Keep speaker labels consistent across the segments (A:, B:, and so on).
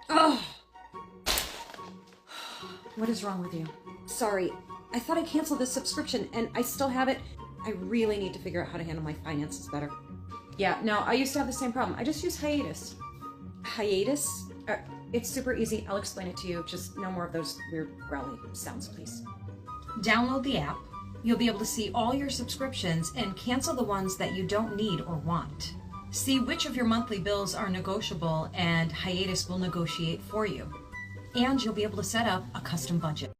A: Oh, what is wrong with you? Sorry, I thought I canceled this subscription and I still have it. I really need to figure out how to handle my finances better. Yeah, no, I used to have the same problem. I just use Hiatus. Hiatus? It's super easy. I'll explain it to you. Just no more of those weird growly sounds, please. Download the app. You'll be able to see all your subscriptions and cancel the ones that you don't need or want. See which of your monthly bills are negotiable, and Hiatus will negotiate for you. And you'll be able to set up a custom budget.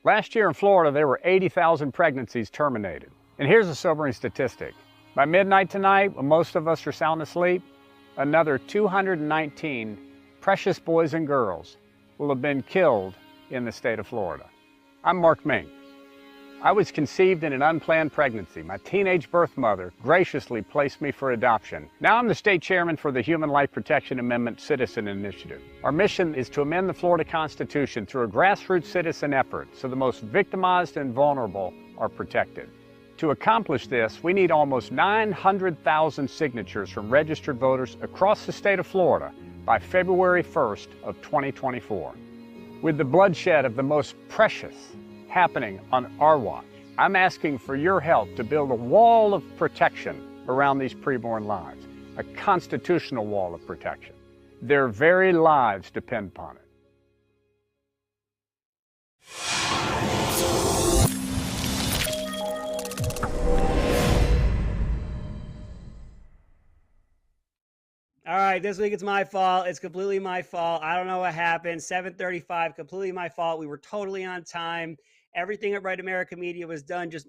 B: Last year in Florida, there were 80,000 pregnancies terminated. And here's a sobering statistic. By midnight tonight, when most of us are sound asleep, another 219 precious boys and girls will have been killed in the state of Florida. I'm Mark Mink. I was conceived in an unplanned pregnancy. My teenage birth mother graciously placed me for adoption. Now I'm the state chairman for the Human Life Protection Amendment Citizen Initiative. Our mission is to amend the Florida Constitution through a grassroots citizen effort so the most victimized and vulnerable are protected. To accomplish this, we need almost 900,000 signatures from registered voters across the state of Florida by February 1st of 2024. With the bloodshed of the most precious happening on our watch, I'm asking for your help to build a wall of protection around these preborn lives, a constitutional wall of protection. Their very lives depend upon it.
C: All right, this week it's my fault. It's completely my fault. I don't know what happened. 7:35, completely my fault. We were totally on time. Everything at Right America Media was done just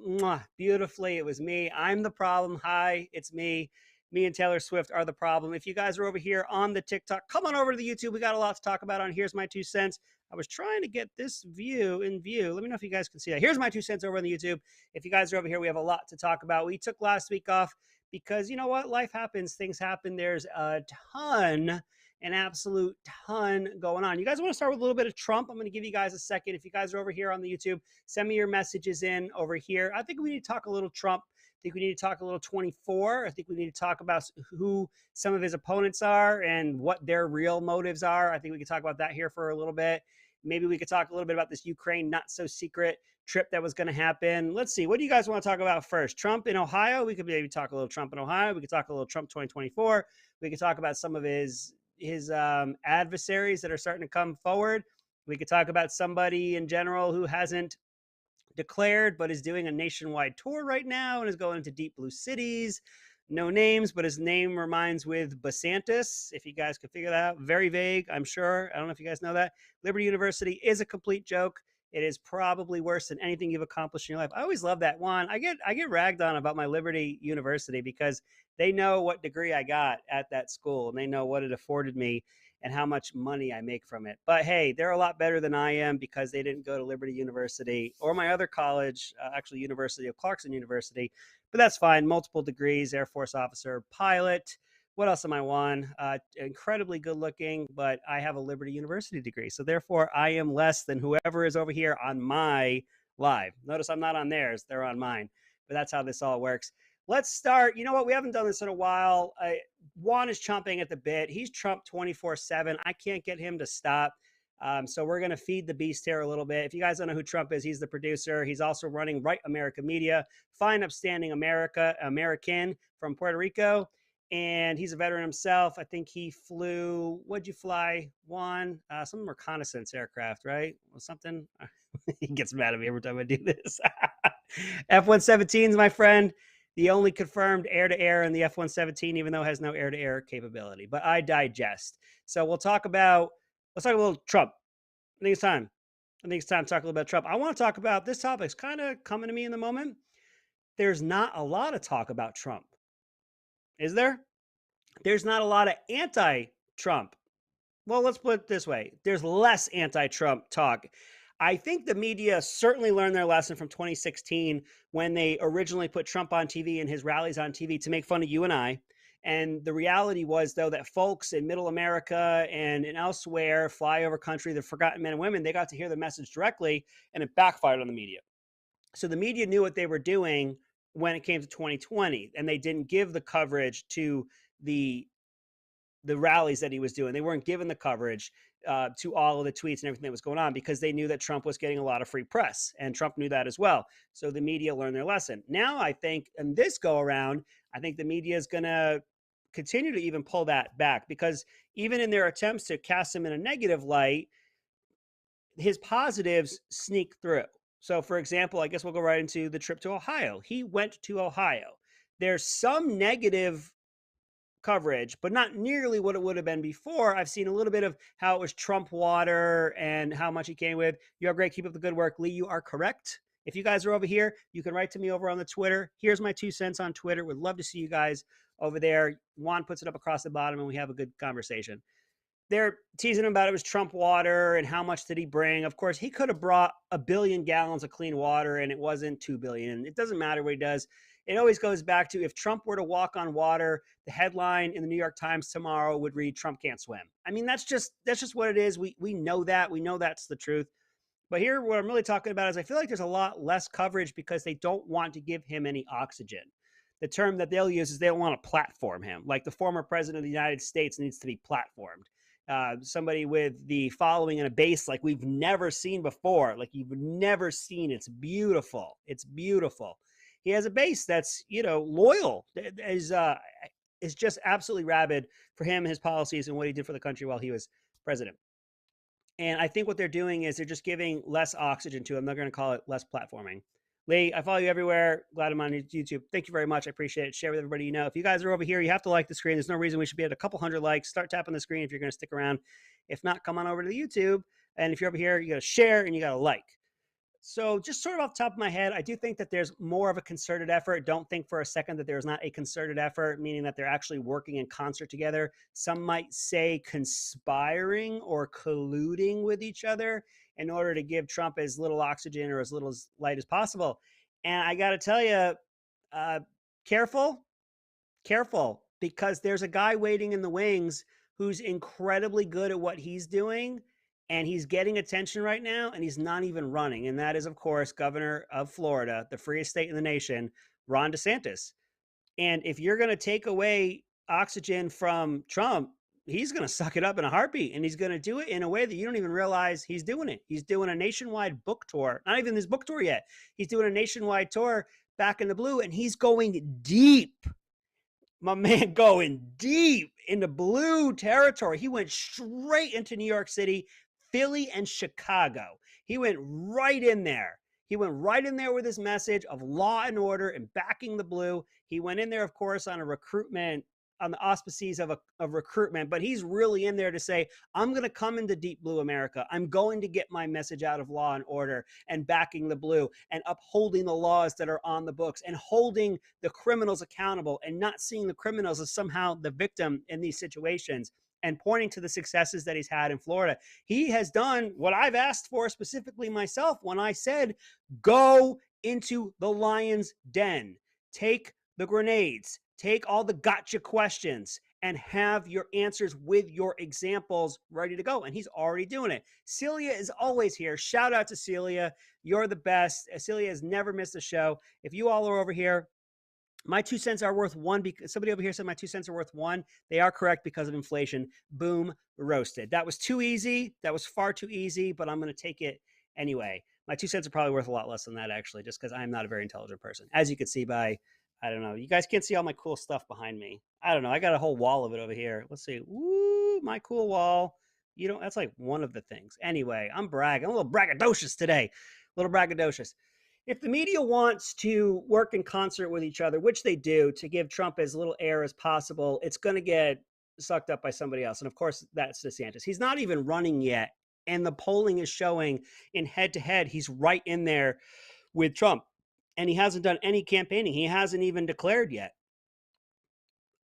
C: beautifully. It was me. I'm the problem. Hi, it's me. Me and Taylor Swift are the problem. If you guys are over here on the TikTok, come on over to the YouTube. We got a lot to talk about on Here's My Two Cents. I was trying to get this view in view. Let me know if you guys can see that. Here's My Two Cents over on the YouTube. If you guys are over here, we have a lot to talk about. We took last week off because you know what? Life happens, things happen. There's a ton, an absolute ton going on. You guys want to start with a little bit of Trump? I'm going to give you guys a second. If you guys are over here on the YouTube, send me your messages in over here. I think we need to talk a little Trump. I think we need to talk a little 24. I think we need to talk about who some of his opponents are and what their real motives are. I think we could talk about that here for a little bit. Maybe we could talk a little bit about this Ukraine not so secret trip that was going to happen. Let's see. What do you guys want to talk about first? Trump in Ohio. We could maybe talk a little Trump in Ohio. We could talk a little Trump 2024. We could talk about some of his adversaries that are starting to come forward. We could talk about somebody in general who hasn't declared but is doing a nationwide tour right now and is going into deep blue cities. No names, but his name reminds with Basantis, if you guys could figure that out. Very vague, I'm sure. I don't know if you guys know that. Liberty University is a complete joke. It is probably worse than anything you've accomplished in your life. I always love that one. I get ragged on about my Liberty University because they know what degree I got at that school and they know what it afforded me and how much money I make from it. But hey, they're a lot better than I am because they didn't go to Liberty University or my other college, actually University of Clarkson University. But that's fine. Multiple degrees, Air Force officer, pilot. What else am I one? Incredibly good looking, but I have a Liberty University degree. So therefore, I am less than whoever is over here on my live. Notice I'm not on theirs. They're on mine. But that's how this all works. Let's start. You know what? We haven't done this in a while. Juan is chomping at the bit. He's Trump 24/7. I can't get him to stop. So we're going to feed the beast here a little bit. If you guys don't know who Trump is, he's the producer. He's also running Right America Media, fine, upstanding American from Puerto Rico. And he's a veteran himself. I think he flew, what'd you fly, Juan? Some reconnaissance aircraft, right? Or something. He gets mad at me every time I do this. F-117s, my friend. The only confirmed air-to-air in the F-117, even though it has no air-to-air capability. But I digest. So let's talk a little Trump. I think it's time. I think it's time to talk a little bit about Trump. I want to talk about this topic. It's kind of coming to me in the moment. There's not a lot of talk about Trump. Is there? There's not a lot of anti-Trump. Well, let's put it this way. There's less anti-Trump talk. I think the media certainly learned their lesson from 2016 when they originally put Trump on TV and his rallies on TV to make fun of you and I. And the reality was, though, that folks in middle America and elsewhere, flyover country, the forgotten men and women, they got to hear the message directly, and it backfired on the media. So the media knew what they were doing when it came to 2020, and they didn't give the coverage to the the rallies that he was doing. They weren't giving the coverage to all of the tweets and everything that was going on because they knew that Trump was getting a lot of free press, and Trump knew that as well. So the media learned their lesson. Now I think in this go around, I think the media is going to continue to even pull that back, because even in their attempts to cast him in a negative light, his positives sneak through. So, for example, I guess we'll go right into the trip to Ohio. He went to Ohio. There's some negative coverage, but not nearly what it would have been before. I've seen a little bit of how it was Trump water and how much he came with. You are great. Keep up the good work. Lee, you are correct. If you guys are over here, you can write to me over on the Twitter. Here's my 2 cents on Twitter. Would love to see you guys over there. Juan puts it up across the bottom and we have a good conversation. They're teasing him about it was Trump water and how much did he bring. Of course, he could have brought 1 billion gallons of clean water and it wasn't 2 billion. It doesn't matter what he does. It always goes back to, if Trump were to walk on water, the headline in the New York Times tomorrow would read, "Trump can't swim." I mean, that's just what it is. We know that. We know that's the truth. But here, what I'm really talking about is I feel like there's a lot less coverage because they don't want to give him any oxygen. The term that they'll use is they don't want to platform him. Like the former president of the United States needs to be platformed. Somebody with the following and a base like we've never seen before, like you've never seen. It's beautiful. It's beautiful. He has a base that's, loyal, is just absolutely rabid for him, his policies, and what he did for the country while he was president. And I think what they're doing is they're just giving less oxygen to him. They're going to call it less platforming. Lee, I follow you everywhere. Glad I'm on YouTube. Thank you very much. I appreciate it. Share with everybody you know. If you guys are over here, you have to like the screen. There's no reason we should be at a couple hundred likes. Start tapping the screen if you're going to stick around. If not, come on over to the YouTube. And if you're over here, you got to share and you got to like. So just sort of off the top of my head, I do think that there's more of a concerted effort. Don't think for a second that there's not a concerted effort, meaning that they're actually working in concert together. Some might say conspiring or colluding with each other in order to give Trump as little oxygen or as little light as possible. And I got to tell you, careful, because there's a guy waiting in the wings who's incredibly good at what he's doing. And he's getting attention right now, and he's not even running. And that is, of course, governor of Florida, the freest state in the nation, Ron DeSantis. And if you're going to take away oxygen from Trump, he's going to suck it up in a heartbeat. And he's going to do it in a way that you don't even realize he's doing it. He's doing a nationwide book tour, not even his book tour yet. He's doing a nationwide tour back in the blue, and he's going deep. My man going deep into blue territory. He went straight into New York City, Philly, and Chicago. He went right in there. He went right in there with his message of law and order and backing the blue. He went in there, of course, on a recruitment, on the auspices of recruitment, but he's really in there to say, I'm going to come into deep blue America. I'm going to get my message out of law and order and backing the blue and upholding the laws that are on the books and holding the criminals accountable and not seeing the criminals as somehow the victim in these situations, and pointing to the successes that he's had in Florida. He has done what I've asked for specifically myself when I said, go into the lion's den, take the grenades, take all the gotcha questions, and have your answers with your examples ready to go. And he's already doing it. Celia is always here. Shout out to Celia. You're the best. Celia has never missed a show. If you all are over here, my 2 cents are worth one, because somebody over here said my 2 cents are worth one. They are correct because of inflation. Boom, roasted. That was too easy. That was far too easy, but I'm going to take it anyway. My 2 cents are probably worth a lot less than that, actually, just because I'm not a very intelligent person. As you can see by, I don't know, you guys can't see all my cool stuff behind me. I don't know. I got a whole wall of it over here. Let's see. Woo, my cool wall. That's like one of the things. Anyway, I'm bragging. I'm a little braggadocious today. A little braggadocious. If the media wants to work in concert with each other, which they do, to give Trump as little air as possible, it's going to get sucked up by somebody else. And of course, that's DeSantis. He's not even running yet. And the polling is showing in head-to-head, he's right in there with Trump. And he hasn't done any campaigning. He hasn't even declared yet.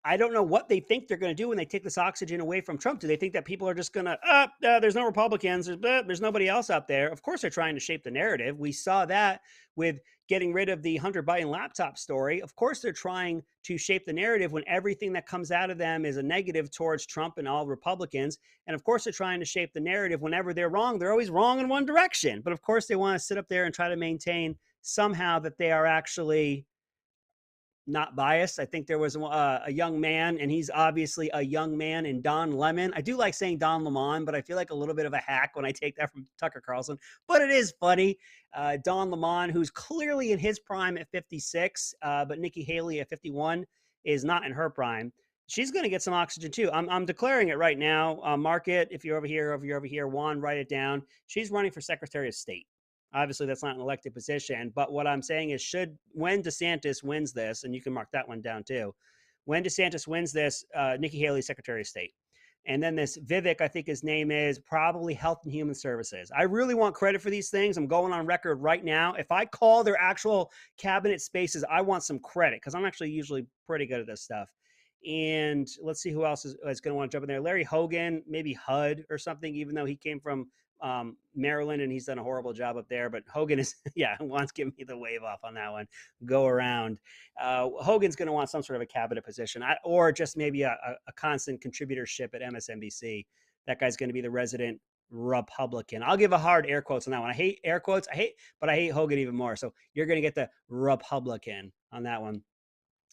C: I don't know what they think they're going to do when they take this oxygen away from Trump. Do they think that people are just going to, there's no Republicans, there's nobody else out there? Of course, they're trying to shape the narrative. We saw that with getting rid of the Hunter Biden laptop story. Of course, they're trying to shape the narrative when everything that comes out of them is a negative towards Trump and all Republicans. And of course, they're trying to shape the narrative whenever they're wrong. They're always wrong in one direction. But of course, they want to sit up there and try to maintain somehow that they are actually not biased. I think there was a young man, and he's obviously a young man in Don Lemon. I do like saying Don Lemon, but I feel like a little bit of a hack when I take that from Tucker Carlson, but it is funny. Don Lemon, who's clearly in his prime at 56, but Nikki Haley at 51 is not in her prime. She's going to get some oxygen too. I'm declaring it right now. Mark it if you're over here. Juan, write it down. She's running for Secretary of State. Obviously, that's not an elected position. But what I'm saying is, when DeSantis wins this, and you can mark that one down too, when DeSantis wins this, Nikki Haley, Secretary of State. And then this Vivek, I think his name is, probably Health and Human Services. I really want credit for these things. I'm going on record right now. If I call their actual cabinet spaces, I want some credit because I'm actually usually pretty good at this stuff. And let's see who else is going to want to jump in there. Larry Hogan, maybe HUD or something, even though he came from Maryland and he's done a horrible job up there. But Hogan is, yeah, wants to give me the wave off on that one. Go around. Hogan's going to want some sort of a cabinet position, or just maybe a constant contributorship at MSNBC. That guy's going to be the resident Republican. I'll give a hard air quotes on that one. I hate air quotes. But I hate Hogan even more. So you're going to get the Republican on that one.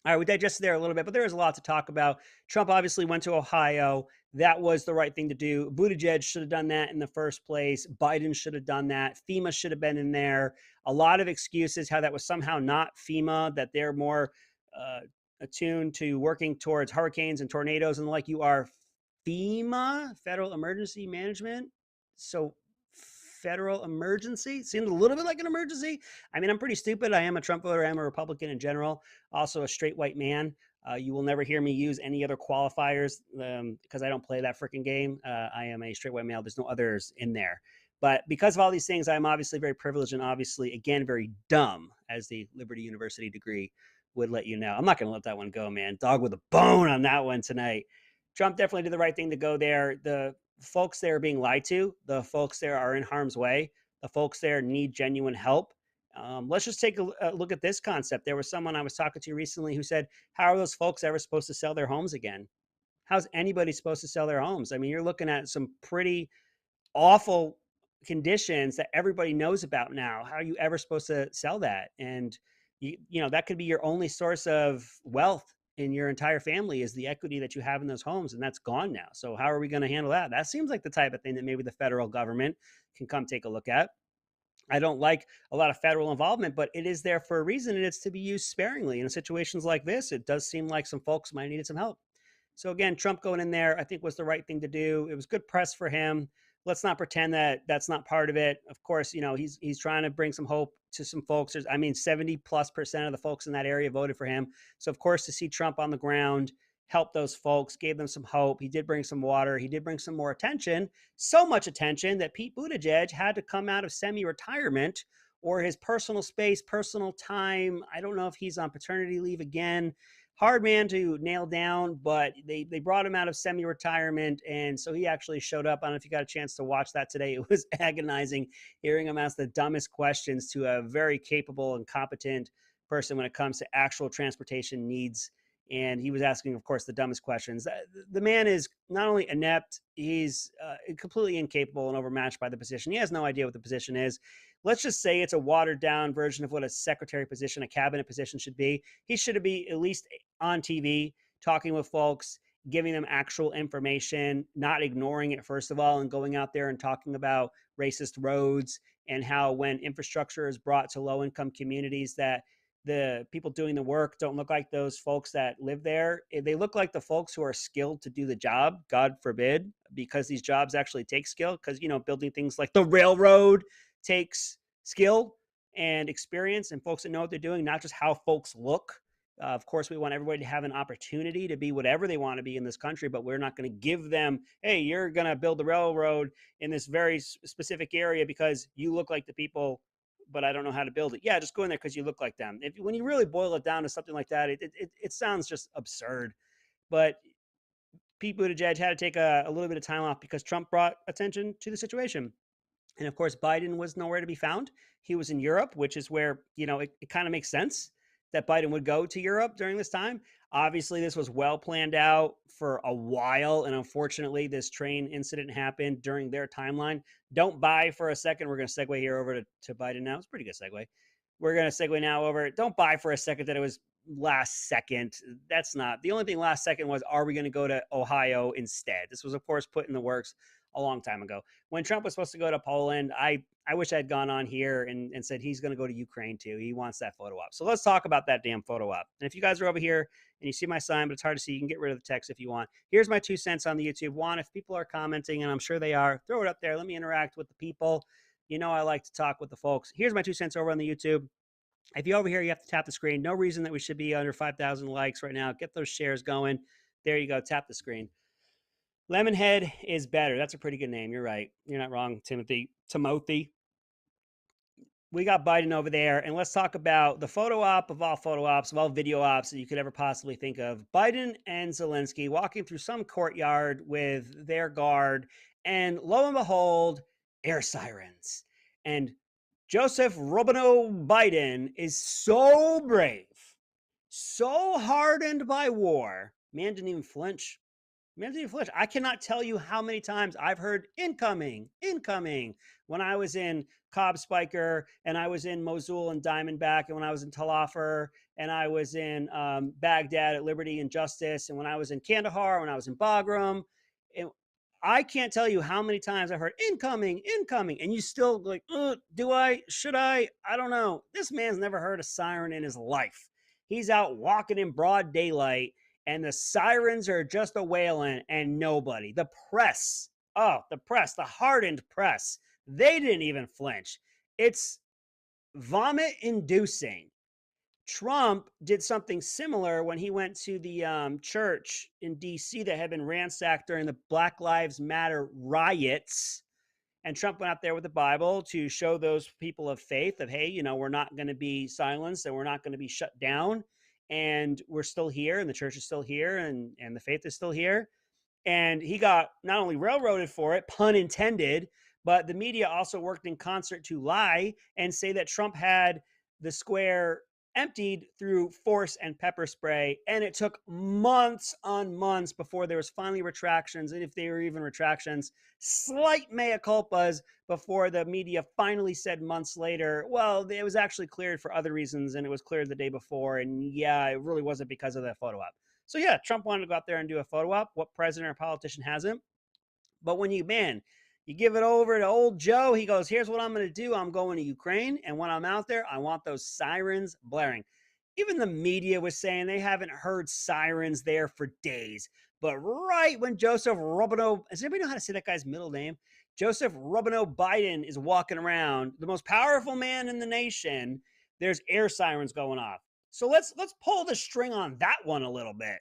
C: All right, we digested there a little bit, but there is a lot to talk about. Trump obviously went to Ohio. That was the right thing to do. Buttigieg should have done that in the first place. Biden should have done that. FEMA should have been in there. A lot of excuses how that was somehow not FEMA, that they're more attuned to working towards hurricanes and tornadoes and like. You are FEMA, Federal Emergency Management. So federal emergency seems a little bit like an emergency. I mean, I'm pretty stupid. I am a Trump voter. I am a Republican in general. Also a straight white man. You will never hear me use any other qualifiers because I don't play that freaking game. I am a straight white male. There's no others in there. But because of all these things, I'm obviously very privileged and obviously, again, very dumb, as the Liberty University degree would let you know. I'm not going to let that one go, man. Dog with a bone on that one tonight. Trump definitely did the right thing to go there. The folks there are being lied to. The folks there are in harm's way. The folks there need genuine help. Let's just take a look at this concept. There was someone I was talking to recently who said, how are those folks ever supposed to sell their homes again? How's anybody supposed to sell their homes? I mean, you're looking at some pretty awful conditions that everybody knows about now. How are you ever supposed to sell that? And you know, that could be your only source of wealth in your entire family, is the equity that you have in those homes, and that's gone now. So how are we going to handle that? That seems like the type of thing that maybe the federal government can come take a look at. I don't like a lot of federal involvement, but it is there for a reason, and it's to be used sparingly. In situations like this, it does seem like some folks might need some help. So again, Trump going in there, I think, was the right thing to do. It was good press for him. Let's not pretend that that's not part of it. Of course, you know, he's trying to bring some hope to some folks. I mean, 70+% of the folks in that area voted for him. So of course, to see Trump on the ground help those folks, gave them some hope. He did bring some water. He did bring some more attention, so much attention that Pete Buttigieg had to come out of semi-retirement or his personal space, personal time. I don't know if he's on paternity leave again. Hard man to nail down, but they brought him out of semi-retirement, and so he actually showed up. I don't know if you got a chance to watch that today. It was agonizing hearing him ask the dumbest questions to a very capable and competent person when it comes to actual transportation needs. And he was asking, of course, the dumbest questions. The man is not only inept, he's completely incapable and overmatched by the position. He has no idea what the position is. Let's just say it's a watered down version of what a secretary position, a cabinet position should be. He should be at least on TV, talking with folks, giving them actual information, not ignoring it, first of all, and going out there and talking about racist roads and how when infrastructure is brought to low income communities that the people doing the work don't look like those folks that live there. They look like the folks who are skilled to do the job, God forbid, because these jobs actually take skill. Because, you know, building things like the railroad takes skill and experience and folks that know what they're doing, not just how folks look. Of course, we want everybody to have an opportunity to be whatever they want to be in this country, but we're not going to give them, hey, you're going to build the railroad in this very specific area because you look like the people, but I don't know how to build it. Yeah, just go in there because you look like them. When you really boil it down to something like that, it sounds just absurd. But Pete Buttigieg had to take a little bit of time off because Trump brought attention to the situation. And of course, Biden was nowhere to be found. He was in Europe, which is where, you know, it kind of makes sense that Biden would go to Europe during this time. Obviously, this was well planned out for a while. And unfortunately, this train incident happened during their timeline. Don't buy for a second. We're going to segue here over to Biden now. It's a pretty good segue. We're going to segue now over. Don't buy for a second that it was last second. That's not the only thing last second was, are we going to go to Ohio instead? This was, of course, put in the works a long time ago. When Trump was supposed to go to Poland, I wish I'd gone on here and said he's going to go to Ukraine too. He wants that photo op. So let's talk about that damn photo op. And if you guys are over here and you see my sign, but it's hard to see, you can get rid of the text if you want. Here's my 2 cents on the YouTube. One, if people are commenting, and I'm sure they are, throw it up there. Let me interact with the people. You know, I like to talk with the folks. Here's my 2 cents over on the YouTube. If you're over here, you have to tap the screen. No reason that we should be under 5,000 likes right now. Get those shares going. There you go. Tap the screen. Lemonhead is better. That's a pretty good name. You're right. You're not wrong, Timothy. We got Biden over there, and let's talk about the photo op of all photo ops, of all video ops that you could ever possibly think of. Biden and Zelensky walking through some courtyard with their guard, and lo and behold, air sirens. And Joseph Robinette Biden is so brave, so hardened by war. Man didn't even flinch. I cannot tell you how many times I've heard incoming when I was in Cobb Spiker, and I was in Mosul and Diamondback, and when I was in Tal Afar, and I was in Baghdad at Liberty and Justice, and when I was in Kandahar, when I was in Bagram. And I can't tell you how many times I've heard incoming, and you still like, do I? Should I? I don't know. This man's never heard a siren in his life. He's out walking in broad daylight, and the sirens are just a wailing, and nobody. The press, the hardened press, they didn't even flinch. It's vomit inducing. Trump did something similar when he went to the church in DC that had been ransacked during the Black Lives Matter riots. And Trump went out there with the Bible to show those people of faith of, hey, you know, we're not going to be silenced, and we're not going to be shut down. And we're still here, and the church is still here, and the faith is still here. And he got not only railroaded for it, pun intended, but the media also worked in concert to lie and say that Trump had the square emptied through force and pepper spray. And it took months on months before there was finally retractions. And if they were even retractions, slight mea culpas before the media finally said months later, well, it was actually cleared for other reasons, and it was cleared the day before. And yeah, it really wasn't because of that photo op. So yeah, Trump wanted to go out there and do a photo op. What president or politician hasn't? But when you give it over to old Joe, he goes, here's what I'm going to do. I'm going to Ukraine. And when I'm out there, I want those sirens blaring. Even the media was saying they haven't heard sirens there for days. But right when Joseph Robinette, does anybody know how to say that guy's middle name? Joseph Robinette Biden is walking around, the most powerful man in the nation, there's air sirens going off. So let's pull the string on that one a little bit.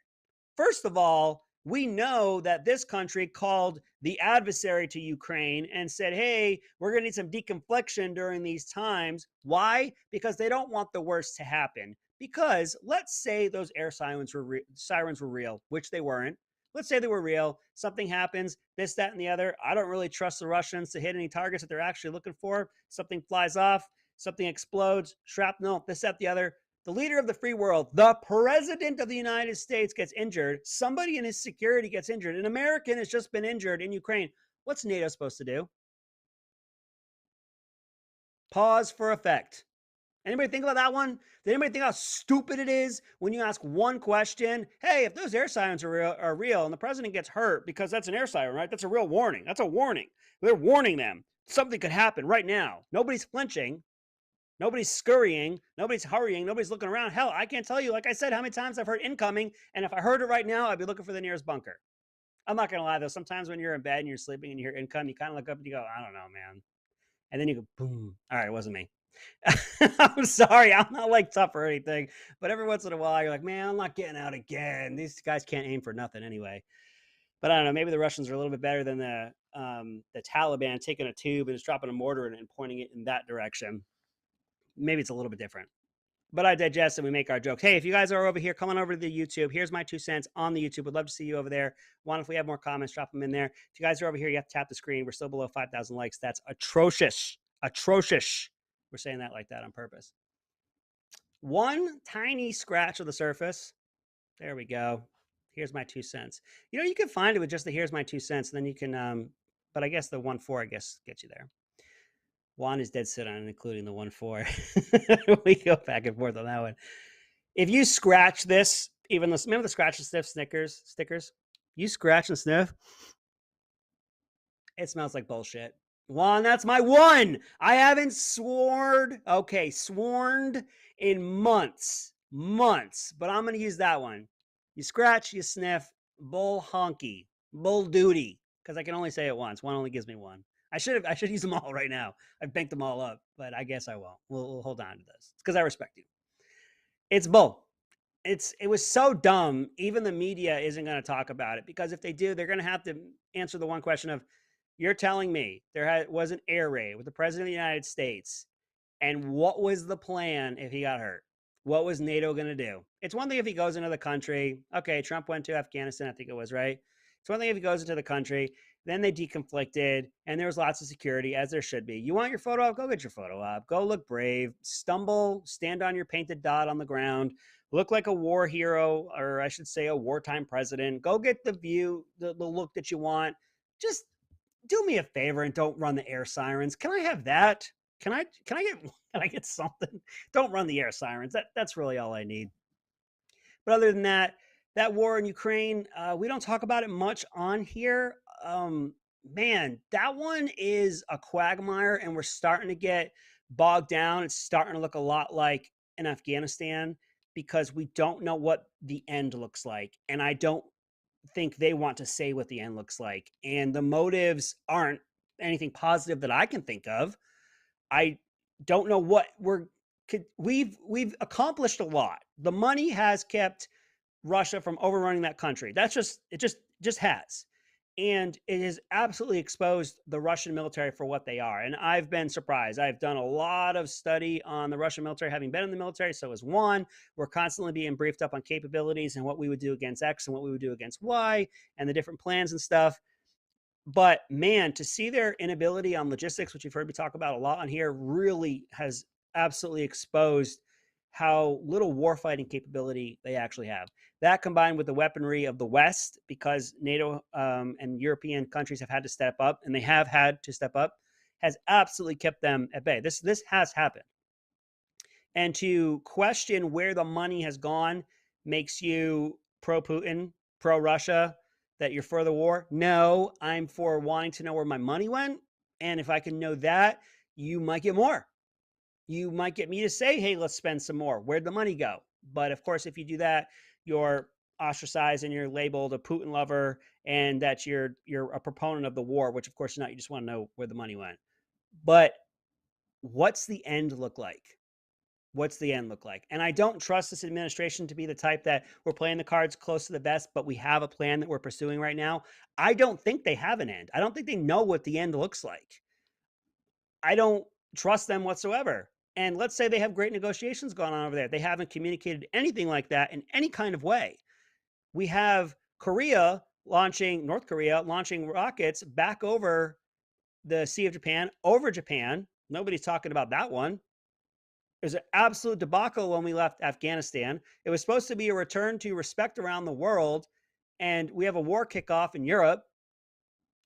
C: First of all, we know that this country called the adversary to Ukraine and said, hey, we're going to need some deconfliction during these times. Why? Because they don't want the worst to happen. Because let's say those air sirens were real, which they weren't. Let's say they were real. Something happens, this, that, and the other. I don't really trust the Russians to hit any targets that they're actually looking for. Something flies off, something explodes, shrapnel, this, that, the other. The leader of the free world, the president of the United States, gets injured. Somebody in his security gets injured. An American has just been injured in Ukraine. What's NATO supposed to do? Pause for effect. Anybody think about that one? Did anybody think how stupid it is when you ask one question? Hey, if those air sirens are real and the president gets hurt because that's an air siren, right? That's a real warning. That's a warning. They're warning them. Something could happen right now. Nobody's flinching. Nobody's scurrying. Nobody's hurrying. Nobody's looking around. Hell, I can't tell you, like I said, how many times I've heard incoming. And if I heard it right now, I'd be looking for the nearest bunker. I'm not going to lie, though. Sometimes when you're in bed and you're sleeping and you hear income, you kind of look up and you go, I don't know, man. And then you go, boom. All right, it wasn't me. I'm sorry. I'm not like tough or anything. But every once in a while, you're like, man, I'm not getting out again. These guys can't aim for nothing anyway. But I don't know. Maybe the Russians are a little bit better than the Taliban taking a tube and just dropping a mortar and pointing it in that direction. Maybe it's a little bit different. But I digest and we make our jokes. Hey, if you guys are over here, come on over to the YouTube. Here's my 2 cents on the YouTube. Would love to see you over there. If we have more comments, drop them in there. If you guys are over here, you have to tap the screen. We're still below 5,000 likes. That's atrocious. Atrocious. We're saying that like that on purpose. One tiny scratch of the surface. There we go. Here's my 2 cents. You know, you can find it with just the here's my 2 cents. And then you can, but I guess the 1.4, I guess, gets you there. Juan is dead set on including the 1.4. We go back and forth on that one. If you scratch this, even the remember the scratch and sniff stickers, you scratch and sniff, it smells like bullshit. Juan, that's my one. I haven't sworn in months, but I'm gonna use that one. You scratch, you sniff, bull honky, bull duty, because I can only say it once. One only gives me one. I should use them all right now. I've banked them all up, but I guess I won't. We'll hold on to this. It's because I respect you. It's bull. It was so dumb. Even the media isn't going to talk about it, because if they do, they're going to have to answer the one question of, you're telling me there was an air raid with the president of the United States, and what was the plan if he got hurt? What was NATO going to do? It's one thing if he goes into the country. Okay, Trump went to Afghanistan, I think it was, right? It's one thing if he goes into the country, then they deconflicted, and there was lots of security, as there should be. You want your photo up? Go get your photo up. Go look brave. Stumble, stand on your painted dot on the ground. Look like a war hero, or I should say a wartime president. Go get the view, the look that you want. Just do me a favor and don't run the air sirens. Can I have that? Can I get something? Don't run the air sirens. That's really all I need. But other than that, that war in Ukraine, we don't talk about it much on here. Man, that one is a quagmire, and we're starting to get bogged down. It's starting to look a lot like in Afghanistan, because we don't know what the end looks like. And I don't think they want to say what the end looks like. And the motives aren't anything positive that I can think of. I don't know what we've accomplished a lot. The money has kept Russia from overrunning that country. It just has. And it has absolutely exposed the Russian military for what they are. And I've been surprised. I've done a lot of study on the Russian military, having been in the military. So is Juan. We're constantly being briefed up on capabilities and what we would do against X and what we would do against Y and the different plans and stuff. But man, to see their inability on logistics, which you've heard me talk about a lot on here, really has absolutely exposed how little warfighting capability they actually have. That, combined with the weaponry of the West, because NATO and European countries have had to step up, and they have had to step up, has absolutely kept them at bay. This has happened. And to question where the money has gone makes you pro-Putin, pro-Russia, that you're for the war. No, I'm for wanting to know where my money went. And if I can know that, you might get more. You might get me to say, hey, let's spend some more. Where'd the money go? But of course, if you do that, you're ostracized and you're labeled a Putin lover, and that you're a proponent of the war, which of course you're not. You just want to know where the money went. But what's the end look like? What's the end look like? And I don't trust this administration to be the type that we're playing the cards close to the vest, but we have a plan that we're pursuing right now. I don't think they have an end. I don't think they know what the end looks like. I don't trust them whatsoever. And let's say they have great negotiations going on over there. They haven't communicated anything like that in any kind of way. We have North Korea launching rockets back over the Sea of Japan, over Japan. Nobody's talking about that one. It was an absolute debacle when we left Afghanistan. It was supposed to be a return to respect around the world, and we have a war kickoff in Europe,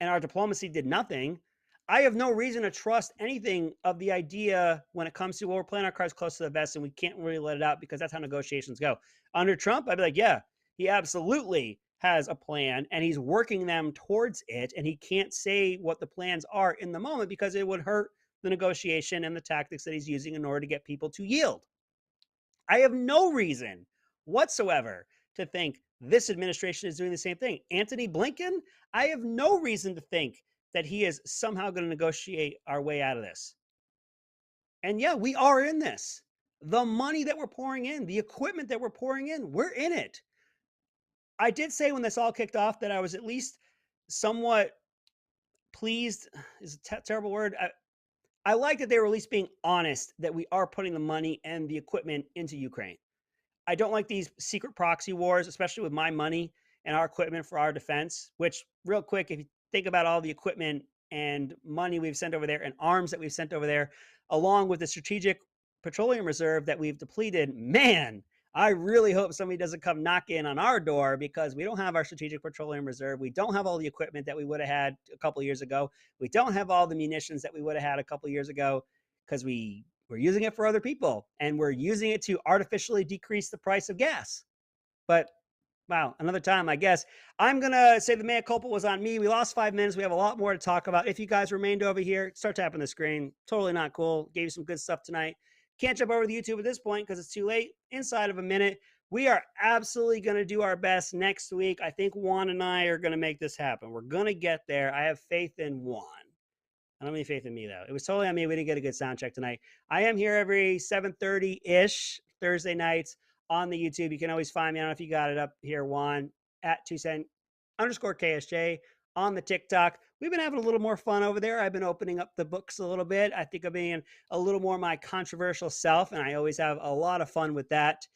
C: and our diplomacy did nothing. I have no reason to trust anything of the idea when it comes to, well, we're playing our cards close to the vest and we can't really let it out, because that's how negotiations go. Under Trump, I'd be like, yeah, he absolutely has a plan and he's working them towards it, and he can't say what the plans are in the moment because it would hurt the negotiation and the tactics that he's using in order to get people to yield. I have no reason whatsoever to think this administration is doing the same thing. Antony Blinken, I have no reason to think that he is somehow going to negotiate our way out of this. And yeah, we are in this. The money that we're pouring in, the equipment that we're pouring in, we're in it. I did say when this all kicked off that I was at least somewhat pleased, is a terrible word. I like that they were at least being honest that we are putting the money and the equipment into Ukraine. I don't like these secret proxy wars, especially with my money and our equipment for our defense, which, real quick, if you think about all the equipment and money we've sent over there and arms that we've sent over there, along with the strategic petroleum reserve that we've depleted, man, I really hope somebody doesn't come knock in on our door, because we don't have our strategic petroleum reserve. We don't have all the equipment that we would have had a couple of years ago. We don't have all the munitions that we would have had a couple of years ago, because we We're using it for other people, and we're using it to artificially decrease the price of gas. But wow, another time, I guess. I'm going to say the mea culpa was on me. We lost 5 minutes. We have a lot more to talk about. If you guys remained over here, start tapping the screen. Totally not cool. Gave you some good stuff tonight. Can't jump over to YouTube at this point because it's too late. Inside of a minute, we are absolutely going to do our best next week. I think Juan and I are going to make this happen. We're going to get there. I have faith in Juan. I don't have any faith in me, though. It was totally on me. We didn't get a good sound check tonight. I am here every 7:30-ish Thursday nights on the YouTube. You can always find me. I don't know if you got it up here, Juan, at 2cent_KSJ on the TikTok. We've been having a little more fun over there. I've been opening up the books a little bit. I think I'm being a little more my controversial self, and I always have a lot of fun with that.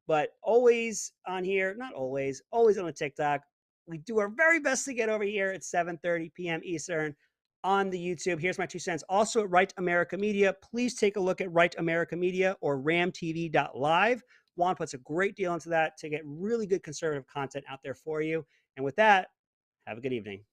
C: But always on here, not always on the TikTok. We do our very best to get over here at 7:30 p.m. Eastern on the YouTube. Here's my 2 cents. Also at Right America Media. Please take a look at Right America Media or ramtv.live. Juan puts a great deal into that to get really good conservative content out there for you. And with that, have a good evening.